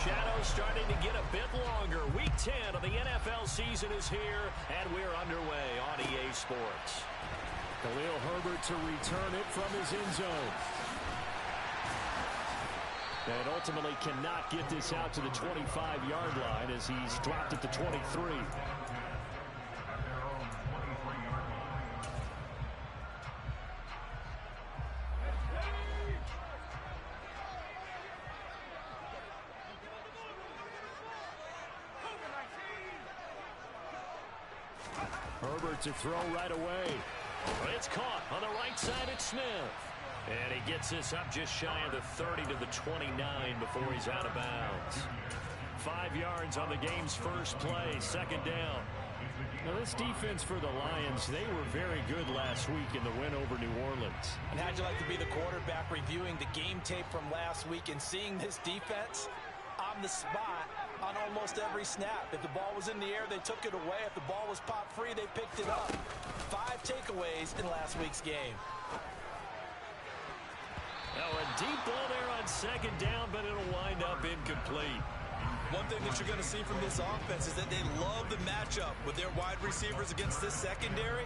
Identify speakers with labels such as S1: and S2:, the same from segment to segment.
S1: shadows starting to get a bit longer. Week 10 of the NFL season is here, and we're underway on EA Sports.
S2: Khalil Herbert to return it from his end zone. And ultimately cannot get this out to the 25-yard line as he's dropped at the 23. Herbert to throw right away.
S1: It's caught on the right side at Smith. And he gets this up just shy of the 30 to the 29 before he's out of bounds. 5 yards on the game's first play, second down.
S2: Now this defense for the Lions, they were very good last week in the win over New Orleans.
S3: And how'd you like to be the quarterback reviewing the game tape from last week and seeing this defense on the spot on almost every snap? If the ball was in the air, they took it away. If the ball was popped free, they picked it up. 5 takeaways in last week's game.
S1: Now a deep ball there on second down, but it'll wind up incomplete.
S3: One thing that you're going to see from this offense is that they love the matchup with their wide receivers against this secondary.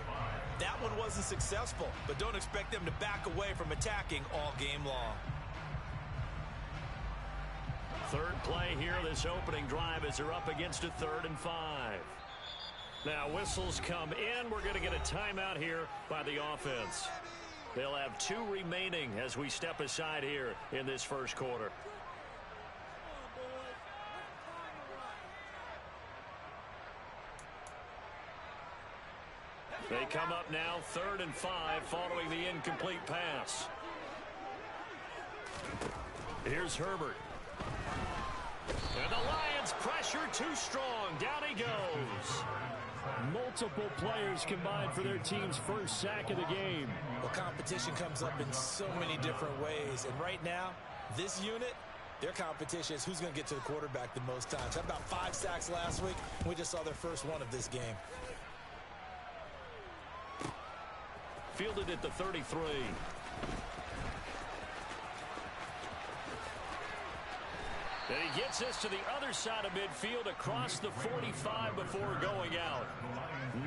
S3: That one wasn't successful, but don't expect them to back away from attacking all game long.
S1: Third play here, this opening drive as they're up against a 3rd and 5. Now whistles come in. We're going to get a timeout here by the offense. They'll have 2 remaining as we step aside here in this first quarter. They come up now 3rd and 5 following the incomplete pass. Here's Herbert. And the Lions pressure too strong. Down he goes.
S2: Multiple players combined for their team's first sack of the game.
S3: Well, competition comes up in so many different ways. And right now, this unit, their competition is who's going to get to the quarterback the most times. Had about 5 sacks last week. We just saw their first one of this game.
S1: Fielded at the 33. And he gets us to the other side of midfield across the 45 before going out.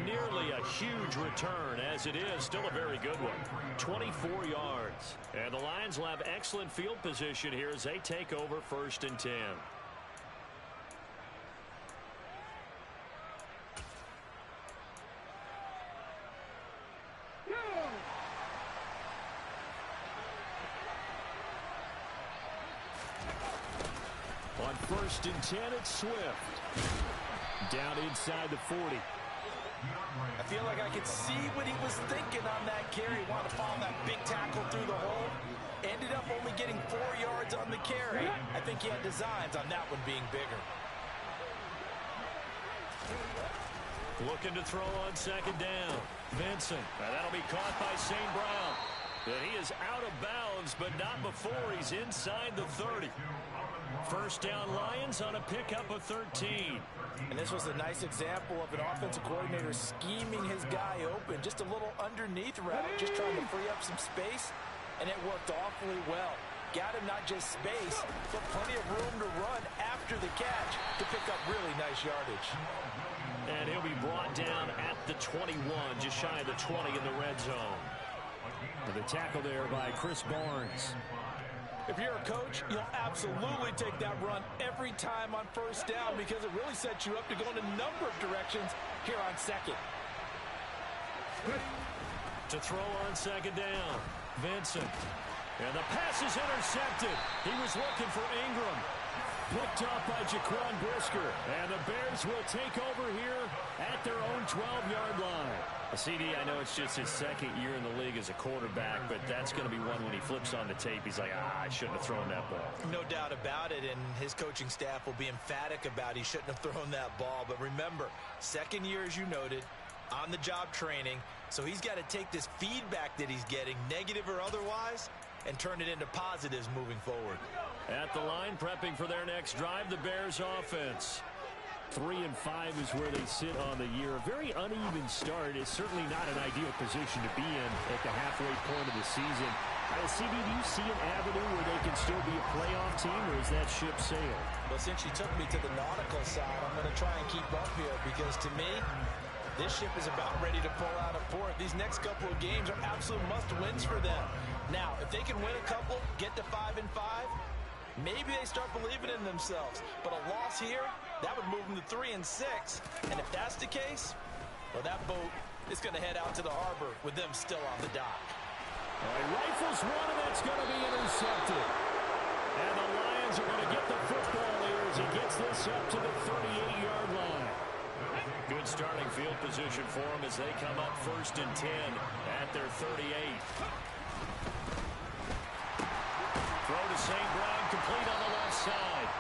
S1: Nearly a huge return, as it is still a very good one. 24 yards. And the Lions will have excellent field position here as they take over 1st and 10.
S2: On 1st and 10, it's Swift. Down inside the 40.
S3: I feel like I could see what he was thinking on that carry. Wanted to follow that big tackle through the hole. Ended up only getting 4 yards on the carry. I think he had designs on that one being bigger.
S1: Looking to throw on second down. Vincent. That'll be caught by St. Brown. And he is out of bounds, but not before he's inside the 30. First down Lions on a pickup of 13.
S3: And this was a nice example of an offensive coordinator scheming his guy open. Just a little underneath route, just trying to free up some space, and it worked awfully well. Got him not just space, but plenty of room to run after the catch to pick up really nice yardage.
S1: And he'll be brought down at the 21, just shy of the 20 in the red zone.
S2: And the tackle there by Chris Barnes.
S3: If you're a coach, you'll absolutely take that run every time on first down because it really sets you up to go in a number of directions here on second.
S1: To throw on second down, Vincent. And the pass is intercepted. He was looking for Ingram.
S2: Picked off by Jaquan Brisker. And the Bears will take over here at their own 12-yard line.
S1: CD, I know it's just his 2nd year in the league as a quarterback, but that's going to be one when he flips on the tape. He's like, I shouldn't have thrown that ball.
S3: No doubt about it, and his coaching staff will be emphatic about he shouldn't have thrown that ball. But remember, 2nd year, as you noted, on-the-job training, so he's got to take this feedback that he's getting, negative or otherwise, and turn it into positives moving forward.
S1: At the line, prepping for their next drive, the Bears offense.
S2: 3 and 5 is where they sit on the year. A very uneven start. It's certainly not an ideal position to be in at the halfway point of the season. CB, do you see an avenue where they can still be a playoff team, or is that ship sailed?
S3: Well, since you took me to the nautical side, I'm going to try and keep up here because to me, this ship is about ready to pull out of port. These next couple of games are absolute must-wins for them. Now, if they can win a couple, get to 5-5, maybe they start believing in themselves. But a loss here, that would move them to 3-6. And if that's the case, well, that boat is going to head out to the harbor with them still on the dock.
S2: All right, rifles one, and that's going to be intercepted. And the Lions are going to get the football here as he gets this up to the 38-yard line.
S1: Good starting field position for them as they come up 1st and 10 at their 38. Throw to St. Brown, complete on the left side.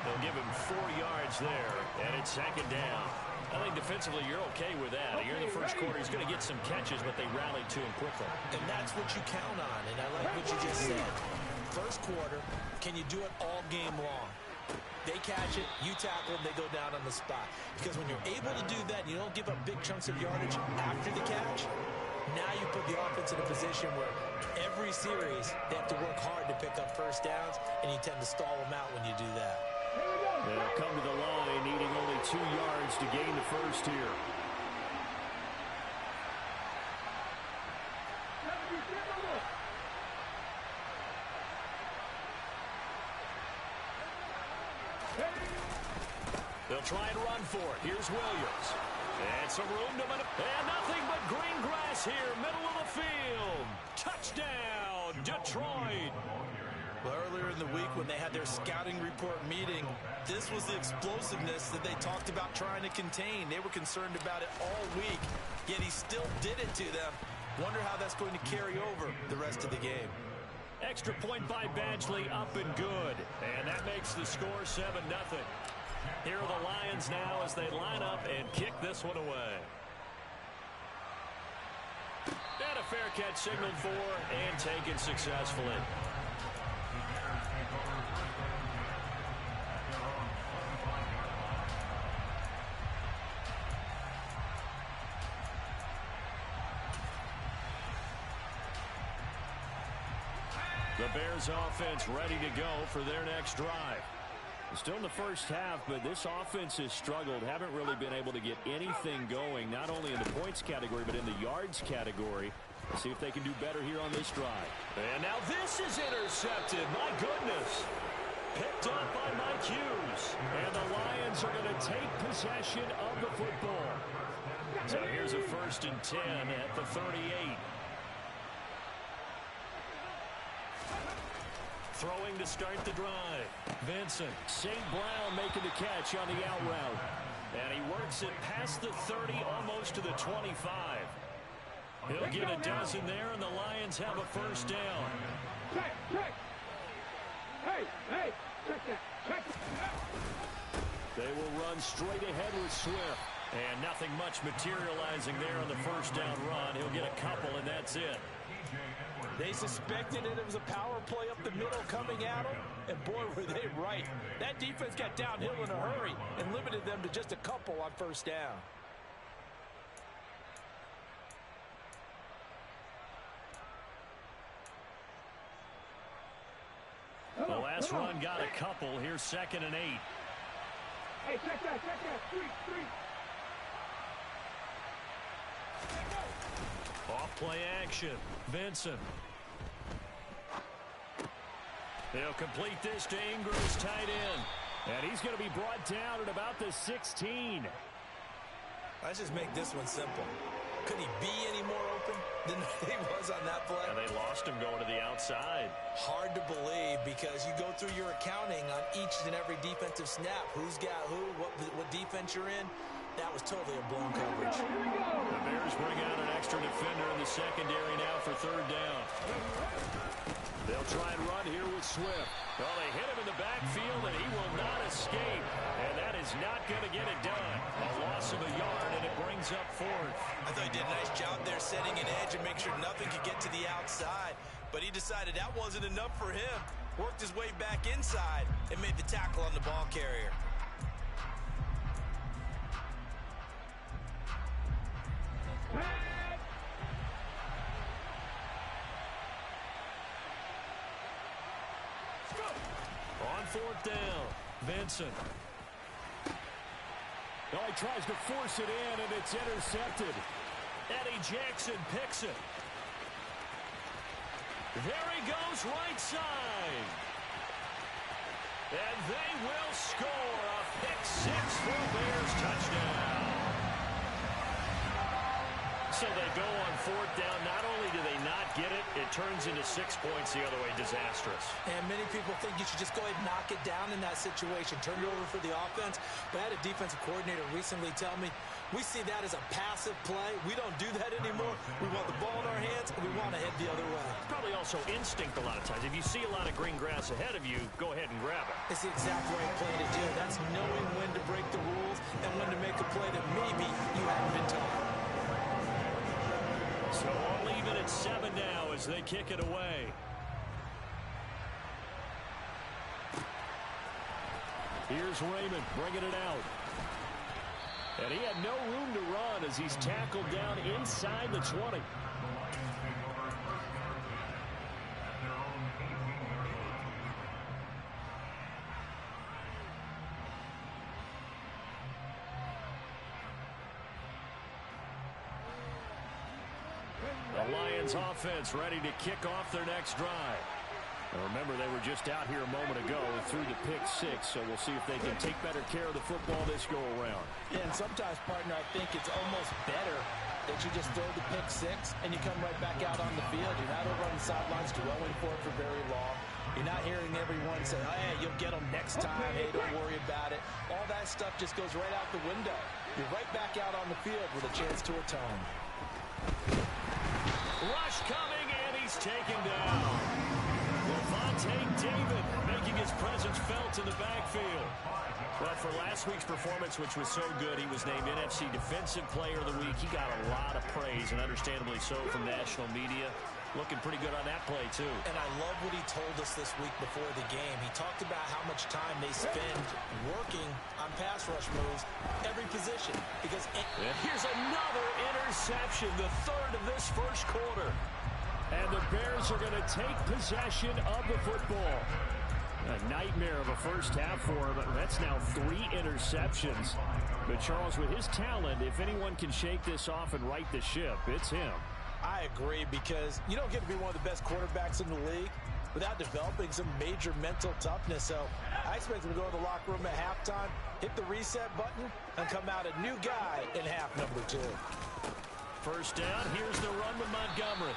S1: They'll give him 4 yards there, and it's 2nd down. I think defensively you're okay with that. Here in the first quarter, he's going to get some catches, but they rallied to him quickly.
S3: And that's what you count on, and I like what you just said. First quarter, can you do it all game long? They catch it, you tackle them, they go down on the spot. Because when you're able to do that, you don't give up big chunks of yardage after the catch. Now you put the offense in a position where every series they have to work hard to pick up first downs, and you tend to stall them out when you do that.
S2: They'll come to the line needing only 2 yards to gain the first here.
S1: They'll try and run for it. Here's Williams. And some room to and nothing but green grass here, middle of the field. Touchdown, Detroit.
S3: Well, earlier in the week when they had their scouting report meeting, this was the explosiveness that they talked about trying to contain. They were concerned about it all week, yet he still did it to them. Wonder how that's going to carry over the rest of the game.
S1: Extra point by Badgley, up and good. And that makes the score 7-0. Here are the Lions now as they line up and kick this one away. And a fair catch signaled for and taken successfully. The Bears offense ready to go for their next drive. Still in the first half, but this offense has struggled. Haven't really been able to get anything going, not only in the points category, but in the yards category. Let's see if they can do better here on this drive. And now this is intercepted. My goodness. Picked up by Mike Hughes. And the Lions are going to take possession of the football. So here's a 1st and 10 at the 38. Throwing to start the drive. Vincent.
S2: St. Brown making the catch on the out route.
S1: And he works it past the 30, almost to the 25. He'll get a dozen there, and the Lions have a 1st down.
S2: They will run straight ahead with Swift.
S1: And nothing much materializing there on the 1st down run. He'll get a couple, and that's it.
S3: They suspected that it was a power play up the middle coming at them, and boy, were they right. That defense got downhill in a hurry and limited them to just a couple on 1st down.
S1: The last run got a couple. Here's 2nd and 8.
S4: Hey, check that, 3.
S1: Off play action. Vincent. They'll complete this to Ingram's tight end.
S2: And he's going to be brought down at about the 16.
S3: Let's just make this one simple. Could he be any more open than he was on that play?
S1: And they lost him going to the outside.
S3: Hard to believe because you go through your accounting on each and every defensive snap. Who's got who, what defense you're in. That was totally a blown coverage.
S1: The Bears bring out an extra defender in the secondary now for 3rd down. They'll try and run here with Swift. Well, they hit him in the backfield, and he will not escape. And that is not going to get it done. A loss of a yard, and it brings up 4th.
S3: I thought he did a nice job there setting an edge and make sure nothing could get to the outside. But he decided that wasn't enough for him. Worked his way back inside and made the tackle on the ball carrier.
S1: On fourth down, Vincent.
S2: Oh, he tries to force it in, and it's intercepted.
S1: Eddie Jackson picks it. There he goes, right side. And they will score a pick-6 for a Bears touchdown. So they go on fourth down. Not only do they not get it, it turns into 6 points the other way. Disastrous.
S3: And many people think you should just go ahead and knock it down in that situation. Turn it over for the offense. But I had a defensive coordinator recently tell me, we see that as a passive play. We don't do that anymore. We want the ball in our hands, and we want to head the other way.
S1: It's probably also instinct a lot of times. If you see a lot of green grass ahead of you, go ahead and grab it.
S3: It's the exact right play to do. That's knowing when to break the rules and when to make a play that maybe you haven't been taught.
S1: So I'll leave it at 7 now as they kick it away.
S2: Here's Raymond bringing it out. And he had no room to run as he's tackled down inside the 20.
S1: The Lions offense ready to kick off their next drive. And remember, they were just out here a moment ago through the pick-6, so we'll see if they can take better care of the football this go-around.
S3: Yeah, and sometimes, partner, I think it's almost better that you just throw the pick-6 and you come right back out on the field. You're not over on the sidelines dwelling for it for very long. You're not hearing everyone say, oh, hey, you'll get them next time. Hey, don't worry about it. All that stuff just goes right out the window. You're right back out on the field with a chance to atone.
S1: Rush coming, and he's taken down. Levante David making his presence felt in the backfield. Well, for last week's performance, which was so good, he was named NFC Defensive Player of the Week. He got a lot of praise, and understandably so, from national media. Looking pretty good on that play, too.
S3: And I love what he told us this week before the game. He talked about how much time they spend working on pass rush moves, every position. Because
S1: here's another interception, the third of this first quarter.
S2: And the Bears are going to take possession of the football. A nightmare of a first half for him. That's now 3 interceptions. But Charles, with his talent, if anyone can shake this off and right the ship, it's him.
S3: I agree, because you don't get to be one of the best quarterbacks in the league without developing some major mental toughness. So I expect him to go in the locker room at halftime, hit the reset button, and come out a new guy in half number 2.
S1: First down, here's the run with Montgomery.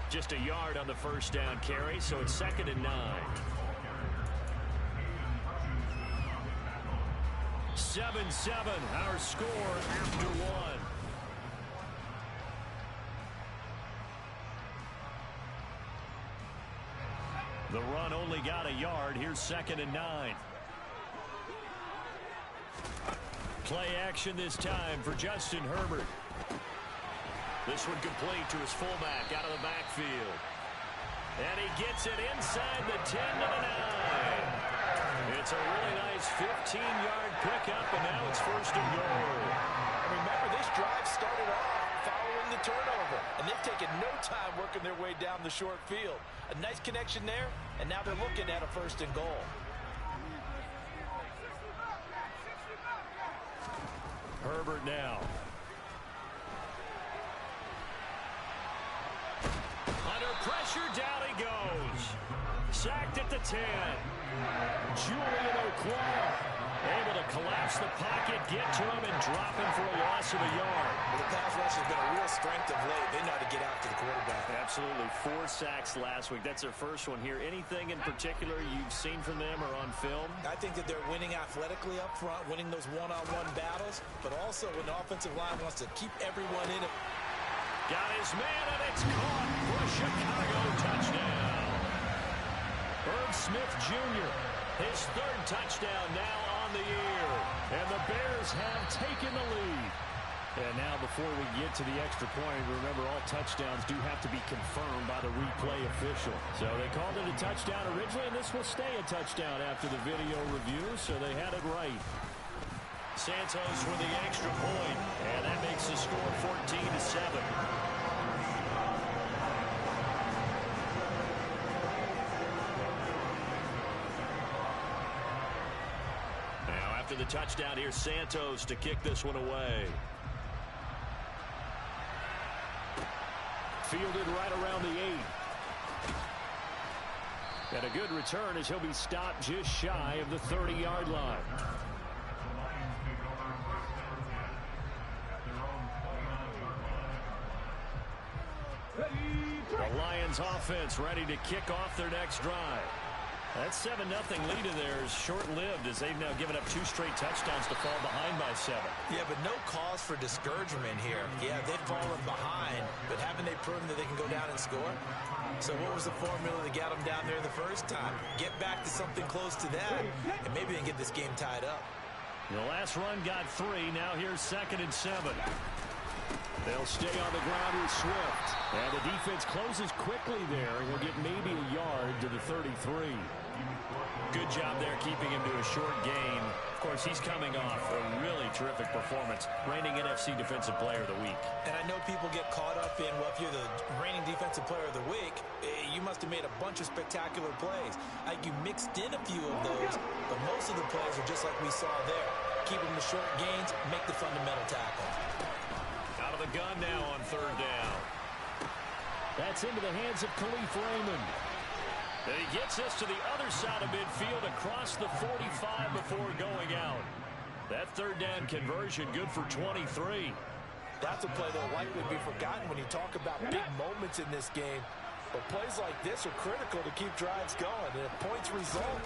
S1: Just a yard on the first down carry, so it's 2nd and 9. 7-7, our score after 1. The run only got a yard. Here's 2nd and 9. Play action this time for Justin Herbert. This one complete to his fullback out of the backfield. And he gets it inside the 10 to the 9. It's a really nice 15-yard pickup, and now it's 1st and goal.
S3: And remember, this drive started off following the turnover, and they've taken no time working their way down the short field. A nice connection there, and now they're looking at a 1st and goal.
S1: Herbert now. Under pressure, down he goes. Sacked at the 10.
S2: Julian Okwara
S1: able to collapse the pocket, get to him, and drop him for a loss of a yard.
S3: Well, the pass rush has been a real strength of late. They know how to get after the quarterback.
S1: Absolutely. 4 sacks last week. That's their first one here. Anything in particular you've seen from them or on film?
S3: I think that they're winning athletically up front, winning those one-on-one battles, but also when the offensive line wants to keep everyone in it.
S1: Got his man, and it's caught for a Chicago touchdown. Irv Smith Jr., his 3rd touchdown now on the year. And the Bears have taken the lead. And now before we get to the extra point, remember all touchdowns do have to be confirmed by the replay official. So they called it a touchdown originally, and this will stay a touchdown after the video review, so they had it right. Santos with the extra point, and that makes the score 14-7. after the touchdown. Here's Santos to kick this one away.
S2: Fielded right around the 8. And a good return as he'll be stopped just shy of the 30-yard line. The Lions offense ready to kick off their next drive. That 7-0 lead of theirs short-lived as they've now given up 2 straight touchdowns to fall behind by 7.
S3: Yeah, but no cause for discouragement here. Yeah, they've fallen behind, but haven't they proven that they can go down and score? So what was the formula that got them down there the first time? Get back to something close to that, and maybe they can get this game tied up.
S2: The last run got 3. Now here's 2nd and 7. They'll stay on the ground with Swift. And the defense closes quickly there. He'll get maybe a yard to the 33.
S1: Good job there keeping him to a short gain. Of course, he's coming off a really terrific performance, reigning NFC Defensive Player of the Week.
S3: And I know people get caught up in, well, if you're the reigning Defensive Player of the Week, you must have made a bunch of spectacular plays. You mixed in a few of those, but most of the plays are just like we saw there. Keep them to short gains, make the fundamental tackle.
S1: Out of the gun now on 3rd down.
S2: That's into the hands of Khalif Raymond.
S1: And he gets us to the other side of midfield across the 45 before going out. That 3rd down conversion good for 23.
S3: That's a play that will likely be forgotten when you talk about big moments in this game. But plays like this are critical to keep drives going. And if points result,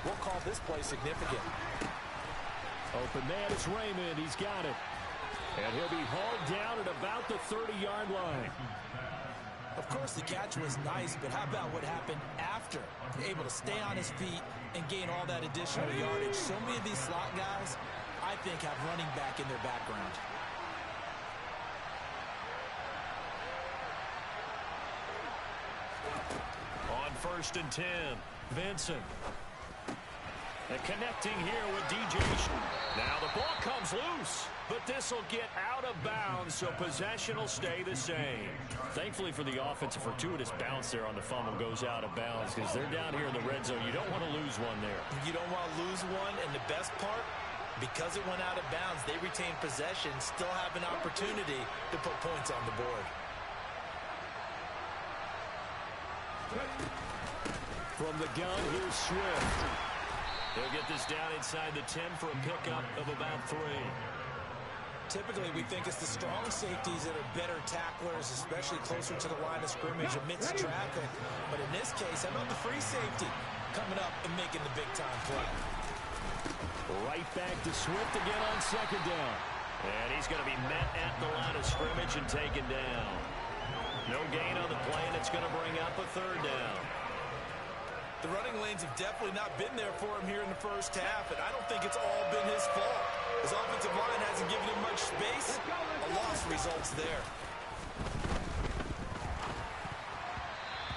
S3: we'll call this play significant.
S2: Open man is Raymond. He's got it. And he'll be hauled down at about the 30-yard line.
S3: Of course, the catch was nice, but how about what happened after? Able to stay on his feet and gain all that additional yardage. So many of these slot guys, I think, have running back in their background.
S1: On 1st and 10, Vincent. And connecting here with DJ. Now the ball comes loose, but this will get out of bounds, so possession will stay the same. Thankfully for the offense, a fortuitous bounce there on the fumble goes out of bounds because they're down here in the red zone. You don't want to lose one there.
S3: You don't want to lose one, and the best part, because it went out of bounds, they retain possession, still have an opportunity to put points on the board.
S2: From the gun, here's Swift.
S1: He'll get this down inside the 10 for a pickup of about 3.
S3: Typically, we think it's the strong safeties that are better tacklers, especially closer to the line of scrimmage amidst traffic. But in this case, how about the free safety coming up and making the big-time play?
S2: Right back to Swift again on 2nd down.
S1: And he's going to be met at the line of scrimmage and taken down. No gain on the play, and it's going to bring up a 3rd down.
S3: The running lanes have definitely not been there for him here in the first half, and I don't think it's all been his fault. His offensive line hasn't given him much space. A loss results there.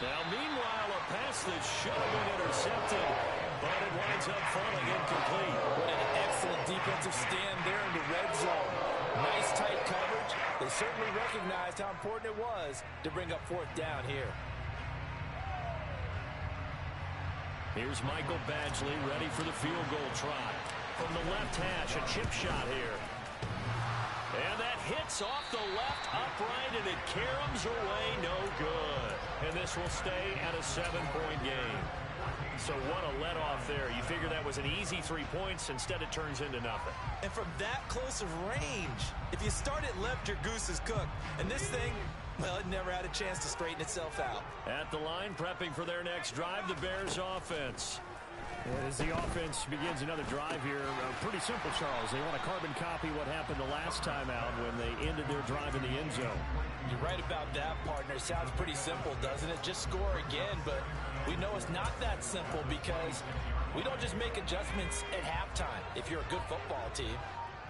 S1: Now, meanwhile, a pass that should have been intercepted, but it winds up falling incomplete.
S3: What an excellent defensive stand there in the red zone. Nice tight coverage. They certainly recognized how important it was to bring up 4th down here.
S1: Here's Michael Badgley ready for the field goal try. From the left hash, a chip shot here. And that hits off the left upright, and it caroms away no good. And this will stay at a 7-point game. So what a let-off there. You figure that was an easy 3 points. Instead, it turns into nothing.
S3: And from that close of range, if you start it left, your goose is cooked. And this thing, well, it never had a chance to straighten itself out.
S1: At the line, prepping for their next drive, the Bears offense.
S2: As the offense begins another drive here, pretty simple, Charles. They want to carbon copy what happened the last time out when they ended their drive in the end zone.
S3: You're right about that, partner. Sounds pretty simple, doesn't it? Just score again, but we know it's not that simple because we don't just make adjustments at halftime. If you're a good football team,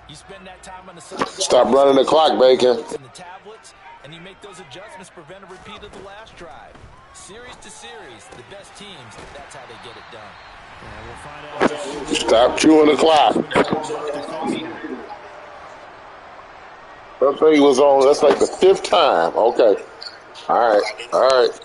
S3: you spend that time on the side.
S5: Stop running the clock, Bacon.
S3: And the tablets, and you make those adjustments, prevent a repeat of the last drive. Series to series, the best teams, that's how they get it done.
S2: And we'll find out.
S5: Stop chewing the clock. That thing was on. That's like the 5th time. Okay. All right. All right.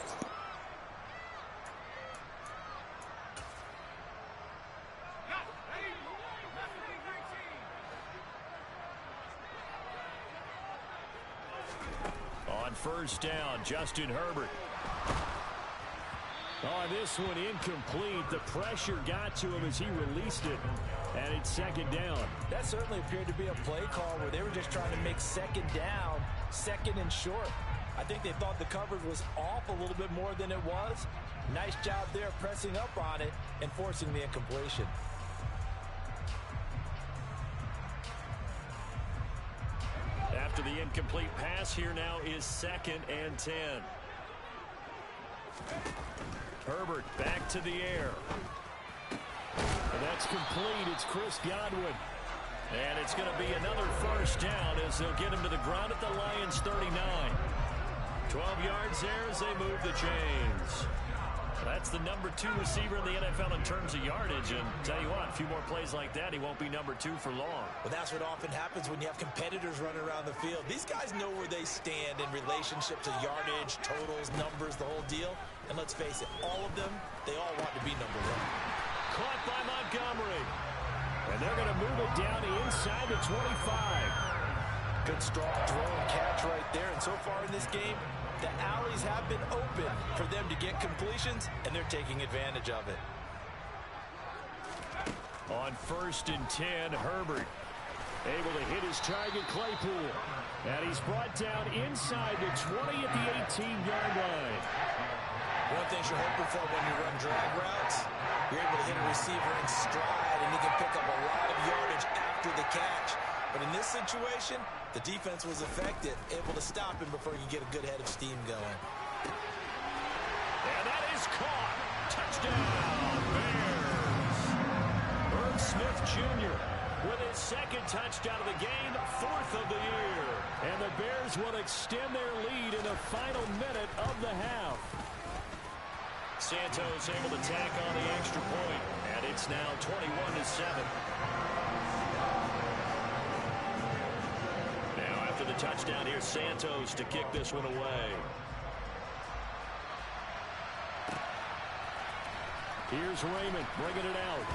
S1: first down. Justin Herbert.
S2: Oh, this one incomplete. The pressure got to him as he released it. And it's second down.
S3: That certainly appeared to be a play call where they were just trying to make second down, second and short. I think they thought the coverage was off a little bit more than it was. Nice job there pressing up on it and forcing the incompletion.
S1: After the incomplete pass, here now is 2nd and 10. Herbert back to the air.
S2: And that's complete. It's Chris Godwin.
S1: And it's going to be another first down as they'll get him to the ground at the Lions' 39. 12 yards there as they move the chains. That's the number 2 receiver in the NFL in terms of yardage. And tell you what, a few more plays like that, he won't be number 2 for long.
S3: Well, that's what often happens when you have competitors running around the field. These guys know where they stand in relationship to yardage, totals, numbers, the whole deal. And let's face it, all of them, they all want to be number 1.
S1: Caught by Montgomery.
S2: And they're going to move it down inside the 25.
S3: Good strong throw and catch right there. And so far in this game, the alleys have been open for them to get completions, and they're taking advantage of it.
S2: On 1st and 10, Herbert able to hit his target, Claypool. And he's brought down inside the 20 at the 18-yard line.
S3: One thing you're hoping for when you run drag routes, you're able to hit a receiver in stride, and he can pick up a lot of yardage after the catch. But in this situation, the defense was effective, able to stop him before you get a good head of steam going.
S1: And that is caught. Touchdown, Bears. Irv Smith Jr. with his 2nd touchdown of the game, 4th of the year.
S2: And the Bears will extend their lead in the final minute of the half.
S1: Santos able to tack on the extra point, and it's now 21-7. Now after the touchdown, here's Santos to kick this one away.
S2: Here's Raymond bringing it out.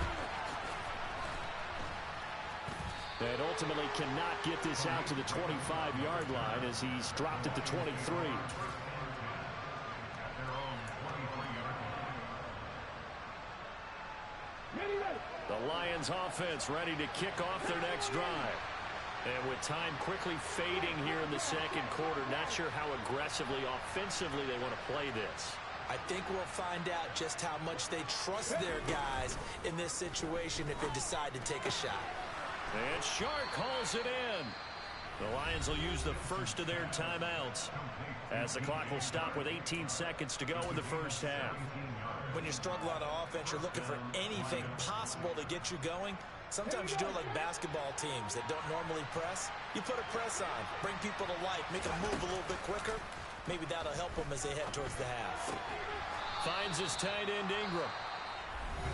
S2: And ultimately cannot get this out to the 25-yard line as he's dropped at the 23.
S1: The Lions offense ready to kick off their next drive. And with time quickly fading here in the second quarter, not sure how aggressively, offensively they want to play this.
S3: I think we'll find out just how much they trust their guys in this situation if they decide to take a shot.
S1: And Shark calls it in. The Lions will use the first of their timeouts as the clock will stop with 18 seconds to go in the first half.
S3: When you struggle on offense, you're looking for anything possible to get you going. Sometimes you do it like basketball teams that don't normally press. You put a press on, bring people to life, make them move a little bit quicker. Maybe that'll help them as they head towards the half.
S1: Finds his tight end Ingram.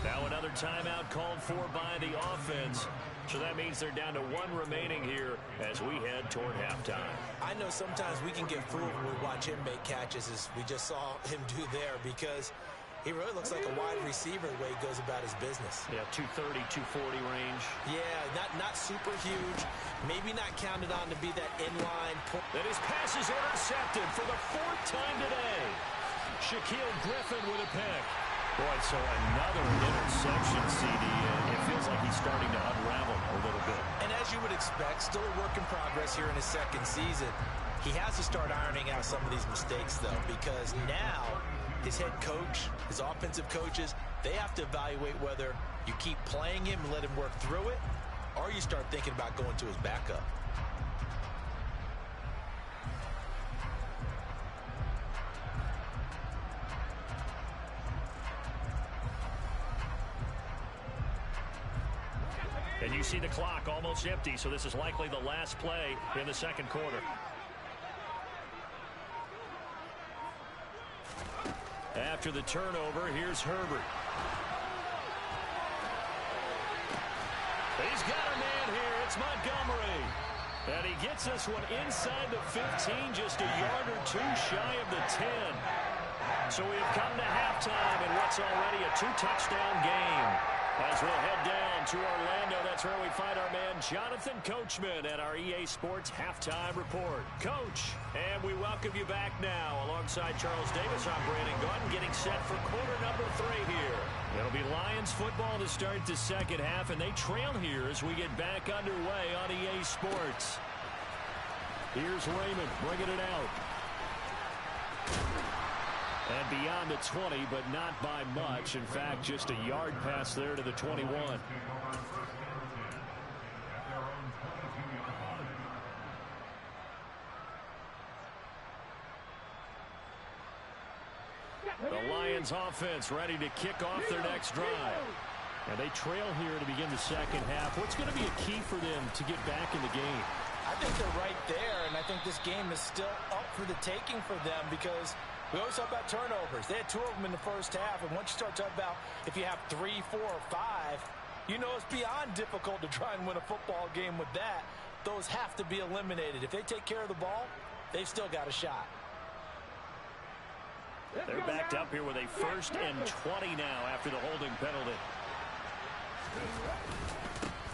S1: Now another timeout called for by the offense. So that means they're down to 1 remaining here as we head toward halftime.
S3: I know sometimes we can get fooled when we watch him make catches, as we just saw him do there, because he really looks like a wide receiver the way he goes about his business.
S1: Yeah, 230, 240 range.
S3: Yeah, not super huge. Maybe not counted on to be that inline point.
S1: Then his pass is intercepted for the 4th time today. Shaquille Griffin with a pick. Boy, so another interception, CD. It feels like he's starting to unravel a little bit.
S3: And as you would expect, still a work in progress here in his 2nd season. He has to start ironing out some of these mistakes, though, because now his head coach, his offensive coaches, they have to evaluate whether you keep playing him and let him work through it, or you start thinking about going to his backup.
S1: And you see the clock almost empty, so this is likely the last play in the second quarter. After the turnover, here's Herbert. He's got a man here. It's Montgomery. And he gets this one inside the 15, just a yard or 2 shy of the 10. So we have come to halftime in what's already a 2-touchdown game. As we'll head down to Orlando, that's That's where we find our man Jonathan Coachman at our EA Sports Halftime Report. Coach, and we welcome you back now. Alongside Charles Davis, I'm Brandon Gunn, getting set for quarter number 3 here. It'll be Lions football to start the second half, and they trail here as we get back underway on EA Sports. Here's Raymond bringing it out. And beyond the 20, but not by much. In fact, just a yard pass there to the 21. The Lions offense ready to kick off their next drive. And they trail here to begin the second half. What's going to be a key for them to get back in the game?
S3: I think they're right there, and I think this game is still up for the taking for them because we always talk about turnovers. They had 2 of them in the first half, and once you start talking about if you have 3, 4, or 5, you know it's beyond difficult to try and win a football game with that. Those have to be eliminated. If they take care of the ball, they've still got a shot.
S1: They're backed up here with a 1st and 20 now after the holding penalty.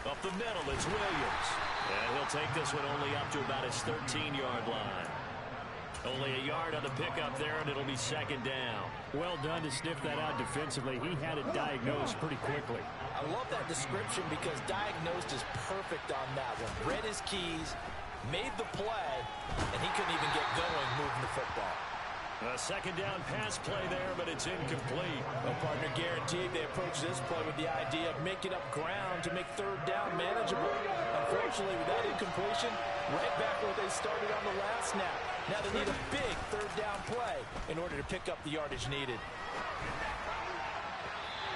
S1: Up the middle, it's Williams. And he'll take this one only up to about his 13-yard line. Only a yard on the pickup there, and it'll be second down.
S2: Well done to sniff that out defensively. He had it diagnosed pretty quickly.
S3: I love that description because diagnosed is perfect on that one. Read his keys, made the play, and he couldn't even get going moving the football.
S1: A second down pass play there, but it's incomplete.
S3: A partner guaranteed they approach this play with the idea of making up ground to make third down manageable. Unfortunately, with that incompletion, right back where they started on the last snap. Now they need a big third down play in order to pick up the yardage needed.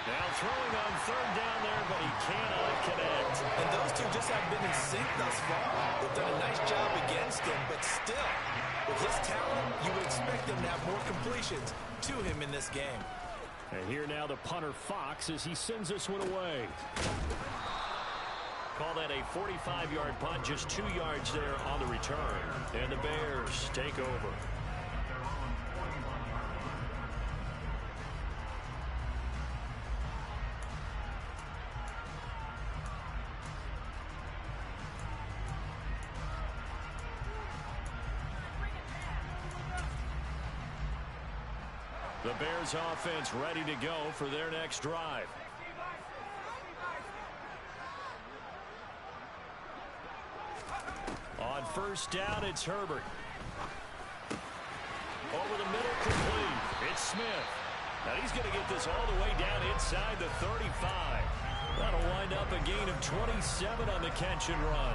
S1: Now throwing on third down there, but he cannot connect.
S3: And those two just haven't been in sync thus far. They've done a nice job against him, but still, with his talent, you would expect them to have more completions to him in this game.
S2: And here now the punter Fox as he sends this one away.
S1: Call that a 45-yard punt, just 2 yards there on the return. And the Bears take over. The Bears offense ready to go for their next drive. On first down, it's Herbert. Over the middle, complete. It's Smith. Now he's going to get this all the way down inside the 35. That'll wind up a gain of 27 on the catch and run.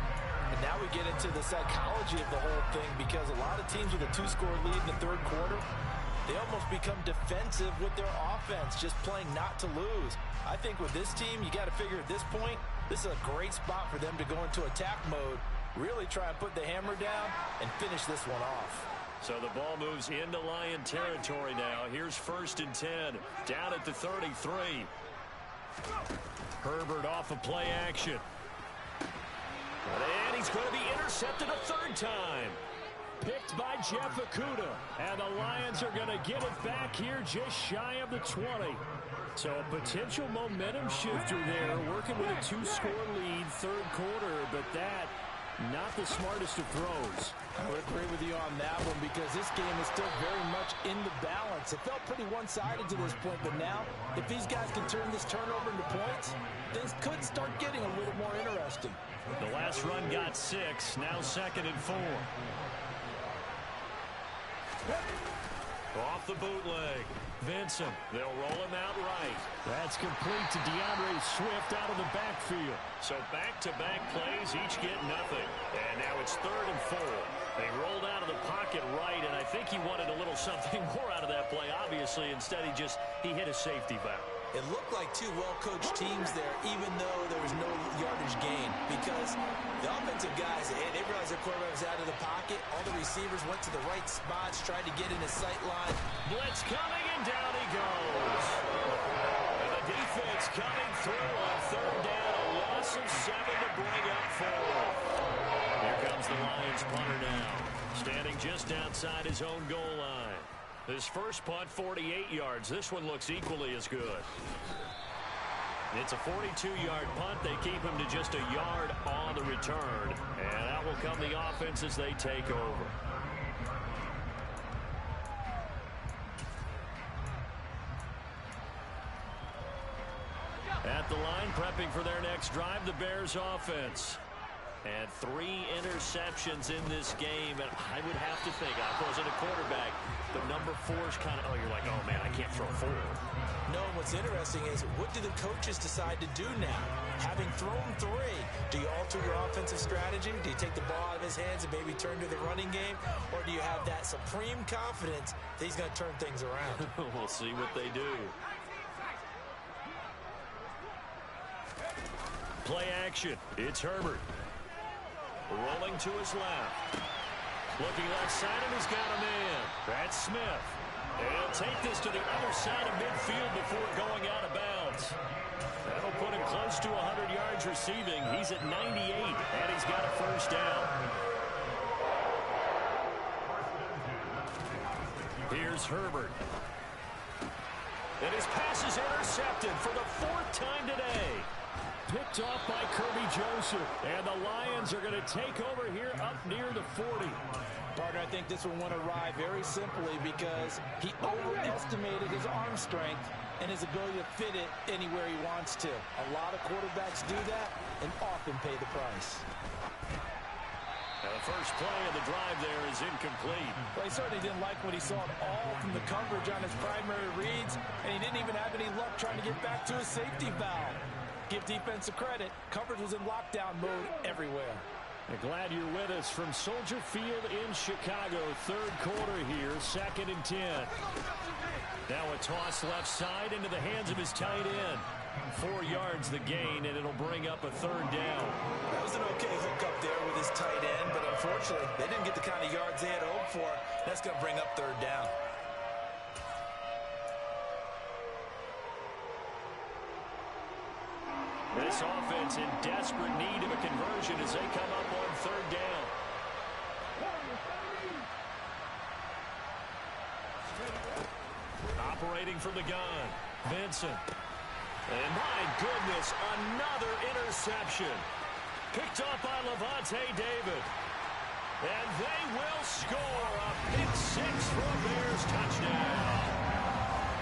S3: And now we get into the psychology of the whole thing because a lot of teams with a 2-score lead in the third quarter, they almost become defensive with their offense, just playing not to lose. I think with this team, you got to figure at this point, this is a great spot for them to go into attack mode, really try and put the hammer down and finish this one off.
S1: So the ball moves into Lion territory now. Here's 1st and 10, down at the 33. Herbert off of play action. And he's going to be intercepted a 3rd time. Picked by Jeff Okudah. And the Lions are going to get it back here just shy of the 20. So a potential momentum shifter there, working with a 2-score lead, third quarter, but that, not the smartest of throws.
S3: I would agree with you on that one because this game is still very much in the balance. It felt pretty one-sided to this point, but now, if these guys can turn this turnover into points, things could start getting a little more interesting.
S1: The last run got 6, now 2nd and 4. Off the bootleg. Vincent, they'll roll him out right.
S2: That's complete to DeAndre Swift out of the backfield.
S1: So back-to-back plays, each get nothing. And now it's 3rd and 4. They rolled out of the pocket right, and I think he wanted a little something more out of that play, obviously. Instead, he hit a safety valve.
S3: It looked like 2 well-coached teams there, even though there was no yardage gain. Because the offensive guys, they realized their quarterback was out of the pocket. All the receivers went to the right spots, tried to get in his sight line.
S1: Blitz coming, and down he goes. And the defense coming through on 3rd down. A loss of 7 to bring up 4. Here comes the Lions punter now, standing just outside his own goal line. His first punt, 48 yards. This one looks equally as good. It's a 42-yard punt. They keep him to just a yard on the return. And that will come the offense as they take over. At the line, prepping for their next drive, the Bears offense. And 3 interceptions in this game. And I would have to think, I wasn't a quarterback, but number 4 is kind of, you're like, oh, man, I can't throw 4.
S3: No, what's interesting is what do the coaches decide to do now? Having thrown 3, do you alter your offensive strategy? Do you take the ball out of his hands and maybe turn to the running game? Or do you have that supreme confidence that he's going to turn things around?
S1: We'll see what they do. Play action. It's Herbert. Rolling to his left. Looking left side, and he's got a man. That's Smith. And he'll take this to the other side of midfield before going out of bounds. That'll put him close to 100 yards receiving. He's at 98, and he's got a first down. Here's Herbert. And his pass is intercepted for the 4th time today. Picked off by Kirby Joseph. And the Lions are going to take over here up near the 40.
S3: Partner, I think this one went awry very simply because he overestimated his arm strength and his ability to fit it anywhere he wants to. A lot of quarterbacks do that and often pay the price.
S1: And the first play of the drive there is incomplete.
S3: Well, he certainly didn't like what he saw at all from the coverage on his primary reads, and he didn't even have any luck trying to get back to his safety valve. Give defense a credit. Coverage was in lockdown mode everywhere.
S2: I'm glad you're with us from Soldier Field in Chicago. 3rd quarter here, 2nd and 10. Now a toss left side into the hands of his tight end. 4 yards the gain, and it'll bring up a 3rd down.
S3: That was an okay hook up there with his tight end, but unfortunately, they didn't get the kind of yards they had hoped for. That's going to bring up 3rd down.
S1: This offense in desperate need of a conversion as they come up on 3rd down. Operating from the gun, Vincent. And my goodness, another interception. Picked up by Levante David. And they will score a pick 6 for a Bears touchdown.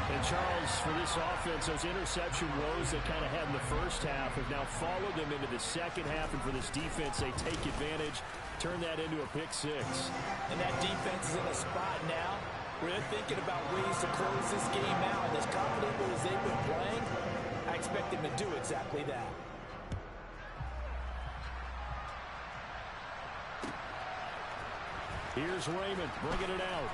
S2: And Charles, for this offense, those interception woes they kind of had in the first half have now followed them into the second half. And for this defense, they take advantage, turn that into a pick 6.
S3: And that defense is in a spot now where they're thinking about ways to close this game out. And as confidently as they've been playing, I expect them to do exactly that.
S2: Here's Raymond bringing it out.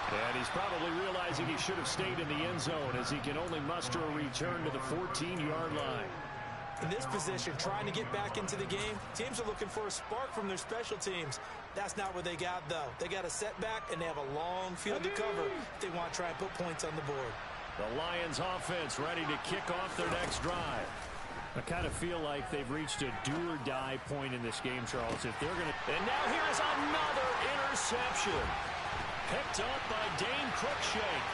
S1: And he's probably realizing he should have stayed in the end zone as he can only muster a return to the 14-yard line.
S3: In this position, trying to get back into the game, teams are looking for a spark from their special teams. That's not what they got, though. They got a setback, and they have a long field to cover if they want to try and put points on the board.
S1: The Lions offense ready to kick off their next drive.
S2: I kind of feel like they've reached a do-or-die point in this game, Charles. If they're going to...
S1: And now here is another interception. Picked up by Dane Cruikshank.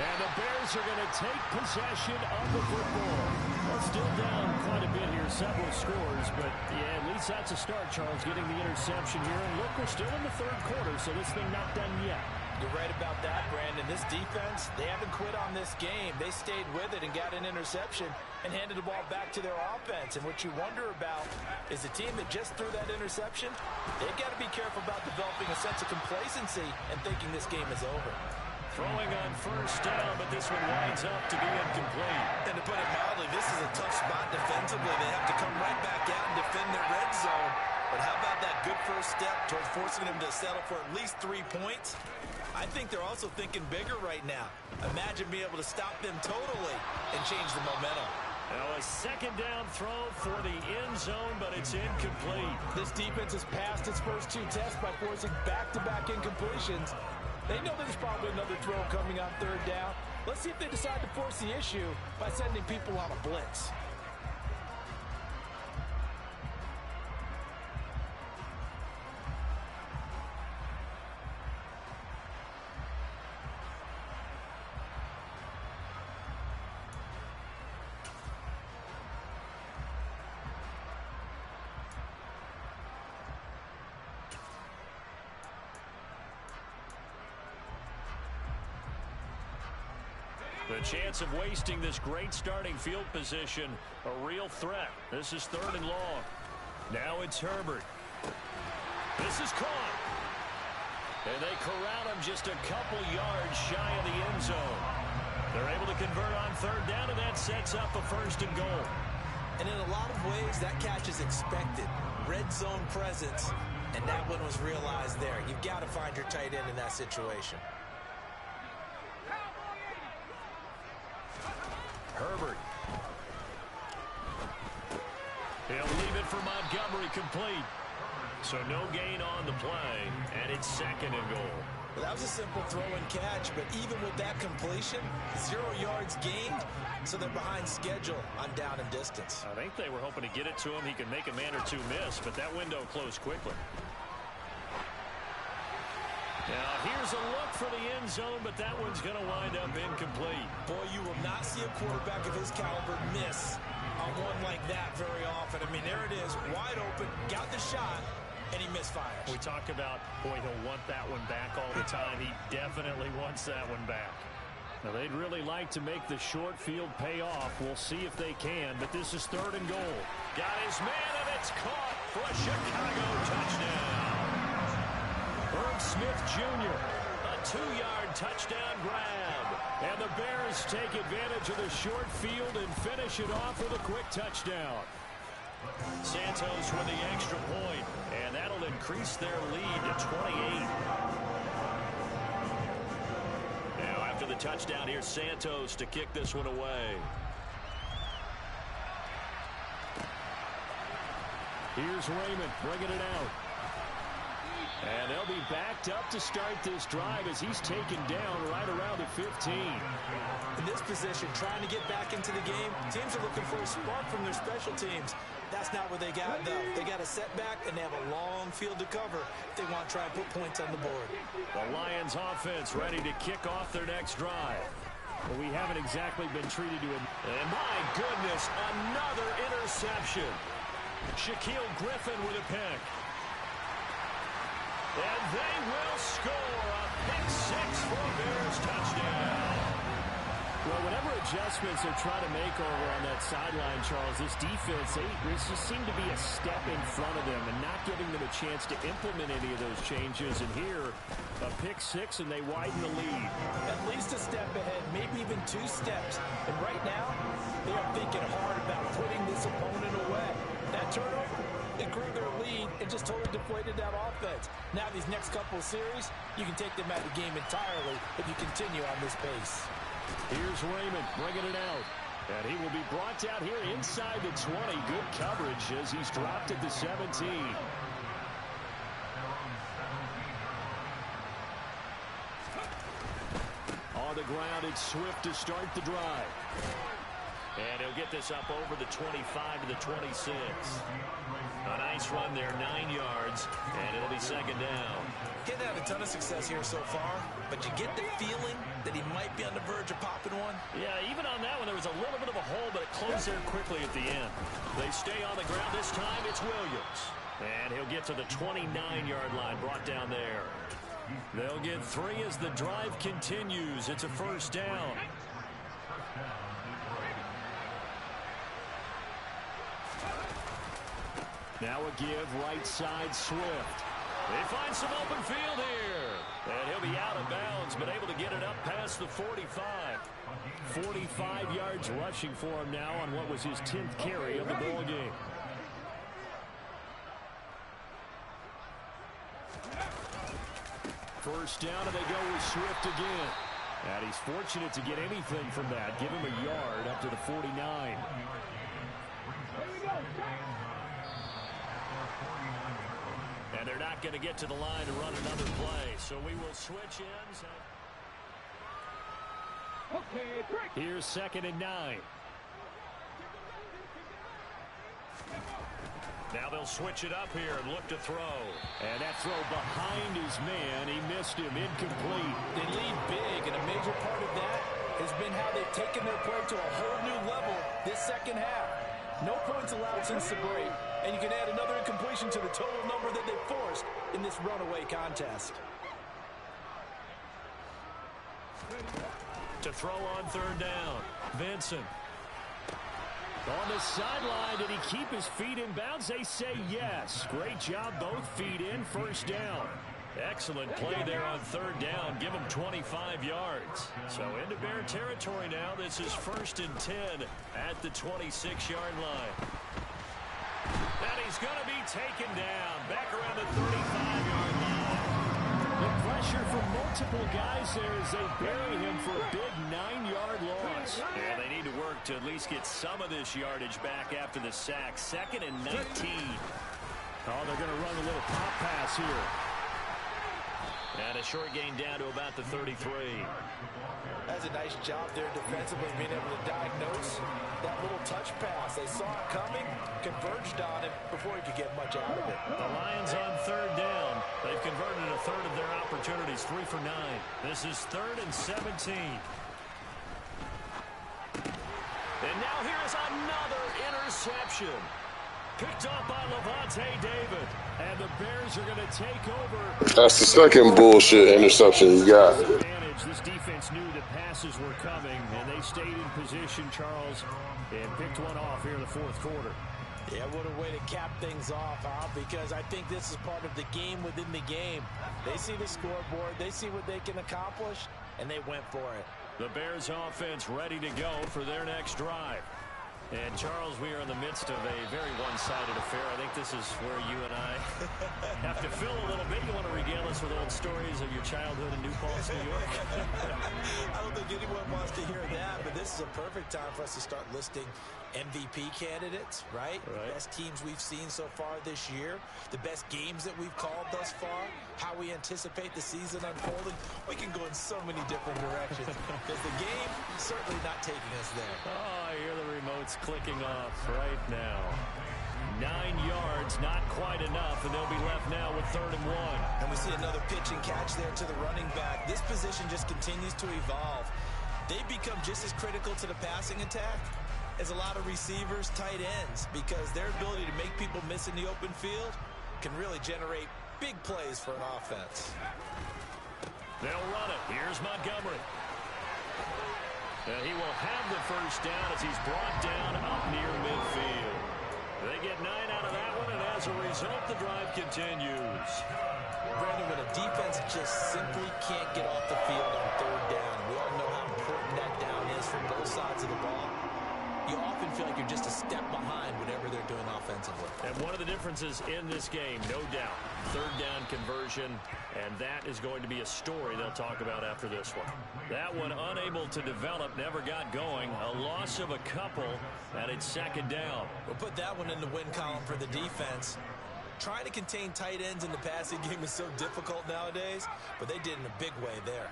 S1: And the Bears are going to take possession of the football. Well, still down quite a bit here, several scores, but yeah, at least that's a start, Charles, getting the interception here. And look, we're still in the 3rd quarter, so this thing not done yet.
S3: You're right about that, Brandon. This defense, they haven't quit on this game. They stayed with it and got an interception and handed the ball back to their offense. And what you wonder about is the team that just threw that interception, they've got to be careful about developing a sense of complacency and thinking this game is over.
S1: Throwing on 1st down, but this one winds up to be incomplete.
S3: And to put it mildly, this is a tough spot defensively. They have to come right back out and defend their red zone. But how about that good first step towards forcing them to settle for at least 3 points? I think they're also thinking bigger right now. Imagine being able to stop them totally and change the momentum.
S1: Now a 2nd down throw for the end zone, but it's incomplete.
S3: This defense has passed its first 2 tests by forcing back-to-back incompletions. They know there's probably another throw coming on 3rd down. Let's see if they decide to force the issue by sending people on a blitz.
S1: The chance of wasting this great starting field position, a real threat. This is 3rd and long. Now it's Herbert. This is caught. And they corral him just a couple yards shy of the end zone. They're able to convert on 3rd down, and that sets up a 1st and goal.
S3: And in a lot of ways, that catch is expected. Red zone presence, and that one was realized there. You've got to find your tight end in that situation.
S1: Herbert. He'll leave it for Montgomery complete. So no gain on the play, and it's 2nd and goal.
S3: Well, that was a simple throw and catch, but even with that completion, 0 yards gained, so they're behind schedule on down and distance.
S1: I think they were hoping to get it to him. He could make a man or two miss, but that window closed quickly. Now, here's a look for the end zone, but that one's going to wind up incomplete.
S3: Boy, you will not see a quarterback of his caliber miss on one like that very often. I mean, there it is, wide open, got the shot, and he misfires.
S1: We talk about, boy, he'll want that one back all the time. He definitely wants that one back. Now, they'd really like to make the short field pay off. We'll see if they can, but this is 3rd and goal. Got his man, and it's caught for a Chicago touchdown. Herb Smith Jr., a 2-yard touchdown grab. And the Bears take advantage of the short field and finish it off with a quick touchdown. Santos with the extra point, and that'll increase their lead to 28. Now, after the touchdown, here's Santos to kick this one away. Here's Raymond bringing it out. And they'll be backed up to start this drive as he's taken down right around the 15.
S3: In this position, trying to get back into the game, teams are looking for a spark from their special teams. That's not what they got, though. They got a setback, and they have a long field to cover if they want to try and put points on the board.
S1: The Lions offense ready to kick off their next drive.
S2: Well, we haven't exactly been treated to it.
S1: And my goodness, another interception. Shaquille Griffin with a pick. And they will score a pick-6 for a Bears touchdown.
S2: Well, whatever adjustments they're trying to make over on that sideline, Charles, this defense, they just seem to be a step in front of them and not giving them a chance to implement any of those changes. And here, a pick-6, and they widen the lead.
S3: At least a step ahead, maybe even 2 steps. And right now, they are thinking hard about putting this opponent away. That turnover, it grew their lead and just totally deflated that offense. Now these next couple of series, you can take them out of the game entirely if you continue on this pace.
S2: Here's Raymond bringing it out. And he will be brought down here inside the 20. Good coverage as he's dropped at the 17. On the ground, it's Swift to start the drive.
S1: And he'll get this up over the 25 to the 26. A nice run there, 9 yards, and it'll be 2nd down.
S3: He hasn't had a ton of success here so far, but you get the feeling that he might be on the verge of popping one.
S1: Yeah, even on that one, there was a little bit of a hole, but it closed there quickly at the end. They stay on the ground. This time, it's Williams. And he'll get to the 29-yard line, brought down there. They'll get 3 as the drive continues. It's a 1st down.
S2: Now a give, right side, Swift.
S1: They find some open field here. And he'll be out of bounds, but able to get it up past the 45.
S2: 45 yards rushing for him now on what was his 10th carry of the ball game. First down, and they go with Swift again. And he's fortunate to get anything from that. Give him a yard up to the 49.
S1: And they're not going to get to the line to run another play. So we will switch ends.
S2: Here's 2nd and 9.
S1: Now they'll switch it up here and look to throw.
S2: And that throw behind his man. He missed him. Incomplete.
S3: They lead big, and a major part of that has been how they've taken their play to a whole new level this second half. No points allowed since the break, and you can add another incompletion to the total number that they forced in this runaway contest.
S1: To throw on third down. Vincent.
S2: On the sideline, did he keep his feet in bounds? They say yes. Great job, both feet in, first down.
S1: Excellent play there on third down. Give him 25 yards. So into Bear territory now. This is 1st and 10 at the 26-yard line. And he's going to be taken down. Back around the 35-yard line.
S2: The pressure from multiple guys there as they bury him for a big 9-yard loss.
S1: Yeah, they need to work to at least get some of this yardage back after the sack. 2nd and 19.
S2: Oh, they're going to run a little pop pass here.
S1: And a short gain down to about the 33.
S3: That's a nice job there defensively, being able to diagnose that little touch pass. They saw it coming, converged on it before he could get much out of it.
S1: The Lions on third down. They've converted a third of their opportunities, 3 for 9. This is 3rd and 17. And now here's another interception. Picked up by Levante David.
S2: And the Bears are going to take over.
S5: That's the second bullshit interception you got.
S2: This defense knew the passes were coming, and they stayed in position, Charles, and picked one off here in the fourth quarter.
S3: Yeah, what a way to cap things off, huh? Because I think this is part of the game within the game. They see the scoreboard, they see what they can accomplish, and they went for it.
S1: The Bears offense ready to go for their next drive. And, Charles, we are in the midst of a very one-sided affair. I think this is where you and I have to fill a little bit. You want to regale us with old stories of your childhood in New Paltz, New York?
S3: I don't think anyone wants to hear that, but this is a perfect time for us to start listing MVP candidates, right? The best teams we've seen so far this year, the best games that we've called thus far, how we anticipate the season unfolding. We can go in so many different directions because the game is certainly not taking us there.
S1: Oh, I hear the remote's clicking off right now. 9 yards, not quite enough, and they'll be left now with 3rd and 1.
S3: And we see another pitch and catch there to the running back. This position just continues to evolve. They become just as critical to the passing attack as a lot of receivers, tight ends, because their ability to make people miss in the open field can really generate big plays for an offense.
S1: They'll run it. Here's Montgomery. And he will have the first down as he's brought down up near midfield. They get 9 out of that one, and as a result, the drive continues.
S3: Brandon, when a defense just simply can't get off the field on third down, we all know how important that down is from both sides of the ball. You often feel like you're just a step behind whatever they're doing offensively.
S1: And one of the differences in this game, no doubt, third down conversion, and that is going to be a story they'll talk about after this one. That one unable to develop, never got going. A loss of a couple, and it's 2nd down.
S3: We'll put that one in the win column for the defense. Trying to contain tight ends in the passing game is so difficult nowadays, but they did in a big way there.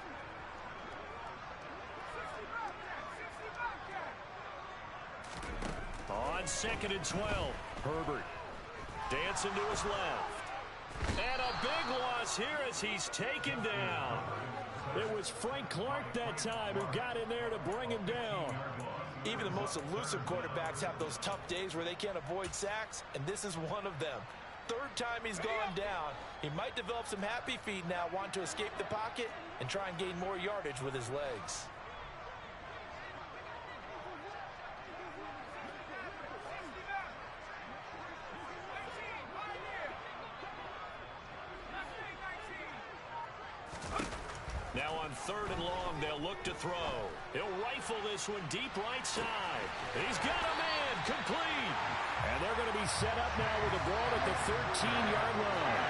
S1: On 2nd and 12, Herbert dancing to his left. And a big loss here as he's taken down.
S2: It was Frank Clark that time who got in there to bring him down.
S3: Even the most elusive quarterbacks have those tough days where they can't avoid sacks, and this is one of them. 3rd time he's gone down. He might develop some happy feet now, want to escape the pocket and try and gain more yardage with his legs.
S1: Now on 3rd and long, they'll look to throw. He'll rifle this one deep right side. He's got a man, complete.
S2: And they're going to be set up now with the ball at the 13-yard line.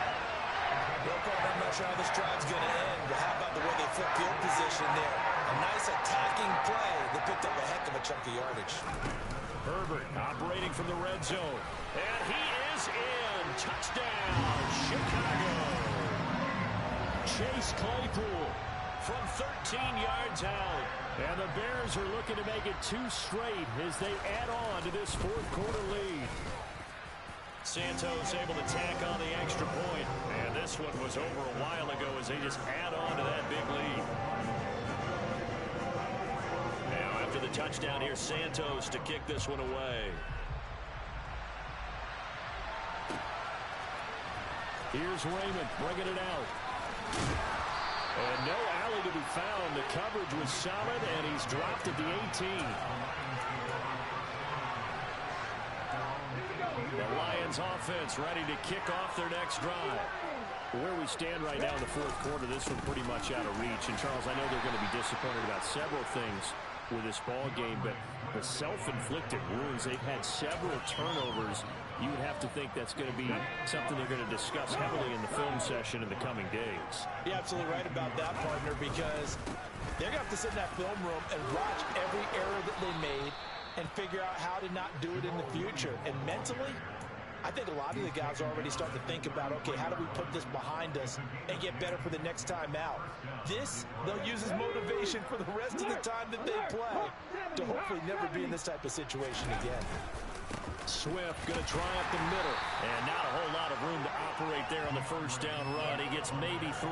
S3: Well, I'm not sure how this drive's going to end, but how about the way they flip field position there? A nice attacking play that picked up a heck of a chunk of yardage.
S1: Herbert operating from the red zone. And he is in. Touchdown, Chicago.
S2: Chase Claypool
S1: from 13 yards out.
S2: And the Bears are looking to make it 2 straight as they add on to this fourth quarter lead.
S1: Santos able to tack on the extra point. And this one was over a while ago as they just add on to that big lead. Now after the touchdown here, Santos to kick this one away.
S2: Here's Raymond bringing it out. And no alley to be found. The coverage was solid, and he's dropped at the 18. The Lions offense ready to kick off their next drive. Where we stand right now in the fourth quarter, this one pretty much out of reach. And, Charles, I know they're going to be disappointed about several things with this ball game, but the self-inflicted wounds, they've had several turnovers. You would have to think that's going to be something they're going to discuss heavily in the film session in the coming days.
S3: You're absolutely right about that, partner, because they're going to have to sit in that film room and watch every error that they made and figure out how to not do it in the future. And mentally, I think a lot of the guys are already starting to think about, okay, how do we put this behind us and get better for the next time out? This, they'll use as motivation for the rest of the time that they play to hopefully never be in this type of situation again.
S2: Swift going to try up the middle.
S1: And not a whole lot of room to operate there on the first down run. He gets maybe 3.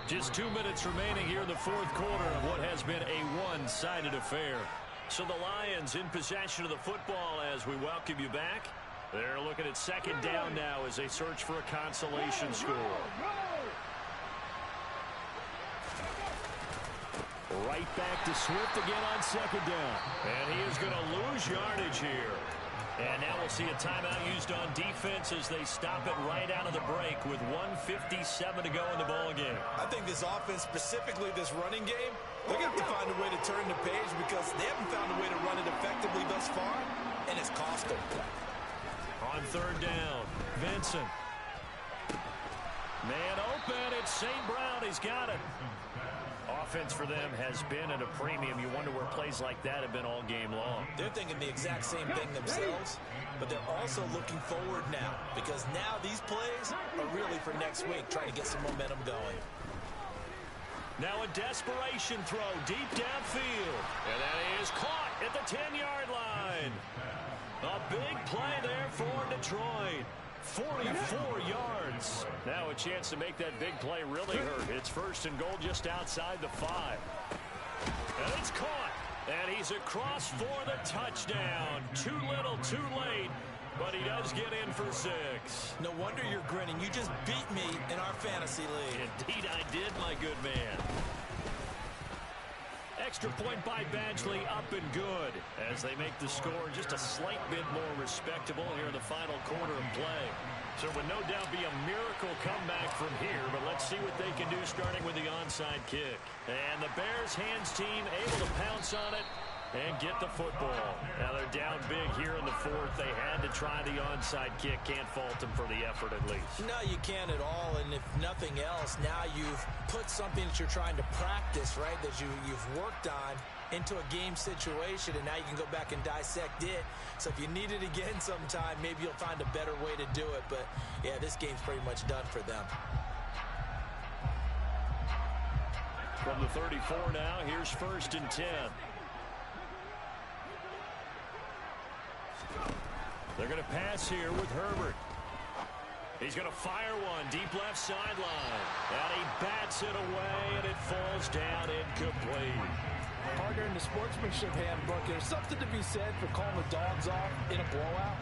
S1: Just 2 minutes remaining here in the fourth quarter of what has been a one-sided affair. So the Lions in possession of the football as we welcome you back. They're looking at second down now as they search for a consolation score.
S2: Right back to Swift again on second down.
S1: And he is going to lose yardage here. And now we'll see a timeout used on defense as they stop it right out of the break with 1:57 to go in the ball game.
S3: I think this offense, specifically this running game, they're going to have to find a way to turn the page because they haven't found a way to run it effectively thus far, and it's cost them.
S1: On third down, Vincent. Man open, it's St. Brown. He's got it. Offense for them has been at a premium. You wonder where plays like that have been all game long.
S3: They're thinking the exact same thing themselves, but they're also looking forward now because now these plays are really for next week, trying to get some momentum going.
S1: Now a desperation throw deep downfield. And that is caught at the 10-yard line. A big play there for Detroit. 44 yards. Now a chance to make that big play really hurt. It's first and goal just outside the 5. And it's caught. And he's across for the touchdown. Too little, too late. But he does get in for 6.
S3: No wonder you're grinning. You just beat me in our fantasy league.
S1: Indeed I did, my good man. Extra point by Badgley, up and good as they make the score just a slight bit more respectable here in the final quarter of play. So it would no doubt be a miracle comeback from here, but let's see what they can do starting with the onside kick. And the Bears hands team able to pounce on it and get the football. Now they're down big here in the fourth. They had to try the onside kick. Can't fault them for the effort at least.
S3: No, you can't at all. And if nothing else, now you've put something that you're trying to practice, right, that you've worked on into a game situation, and now you can go back and dissect it. So if you need it again sometime, maybe you'll find a better way to do it. But, yeah, this game's pretty much done for them.
S1: From the 34 now, here's first and 10. They're going to pass here with Herbert. He's going to fire one deep left sideline. And he bats it away, and it falls down incomplete.
S3: Partner, in the sportsmanship handbook, there's something to be said for calling the dogs off in a blowout.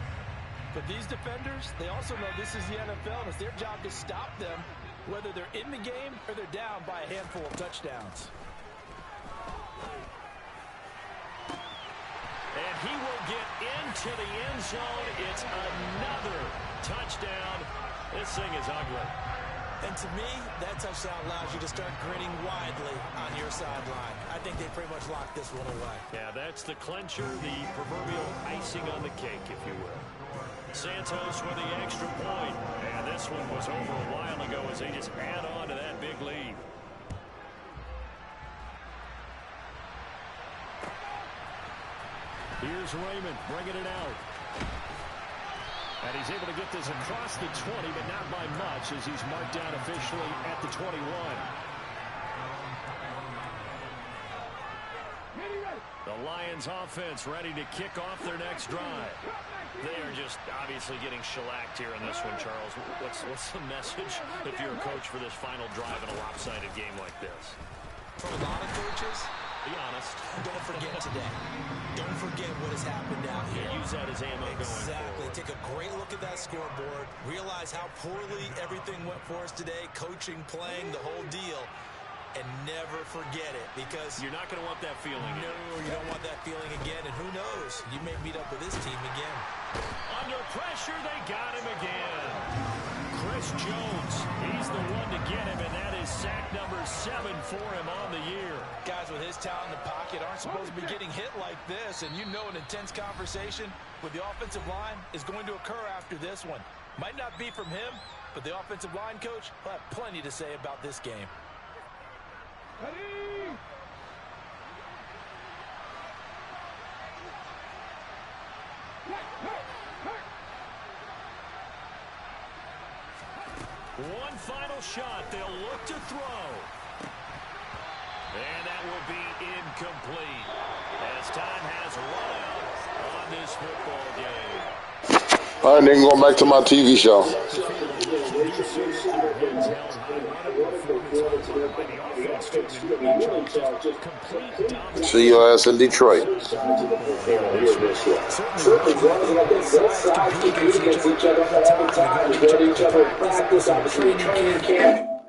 S3: But these defenders, they also know this is the NFL, and it's their job to stop them, whether they're in the game or they're down by a handful of touchdowns.
S1: And he will get into the end zone. It's another touchdown. This thing is ugly.
S3: And to me, that touchdown allows you to start grinning widely on your sideline. I think they pretty much locked this one away.
S1: Yeah, that's the clincher, the proverbial icing on the cake, if you will. Santos with the extra point. And this one was over a while ago as they just add on to that big lead.
S2: Here's Raymond bringing it out. And he's able to get this across the 20, but not by much as he's marked down officially at the 21.
S1: The Lions offense ready to kick off their next drive. They are just obviously getting shellacked here in this one, Charles. What's the message if you're a coach for this final drive in a lopsided game like this?
S3: For a lot of coaches,
S1: be honest.
S3: Don't forget today. Don't forget what has has happened now here.
S1: Use that as ammo
S3: Exactly.
S1: going forward.
S3: Take a great look at that scoreboard. Realize how poorly everything went for us today. Coaching, playing, the whole deal. And never forget it, because
S1: you're not going to want that feeling.
S3: No, you don't want that feeling again. And who knows? You may meet up with this team again.
S1: Under pressure, they got him again. Chris Jones, he's the one to get him, and that is sack number 7 for him on the year.
S3: Guys with his talent in the pocket aren't supposed to be getting hit like this, and you know an intense conversation with the offensive line is going to occur after this one. Might not be from him, but the offensive line coach will have plenty to say about this game.
S4: Ready?
S1: One final shot. They'll look to throw. And that will be incomplete as time has run out on this football game.
S5: All right, then going back to my TV show. See your ass in Detroit.
S4: Practice on training camp.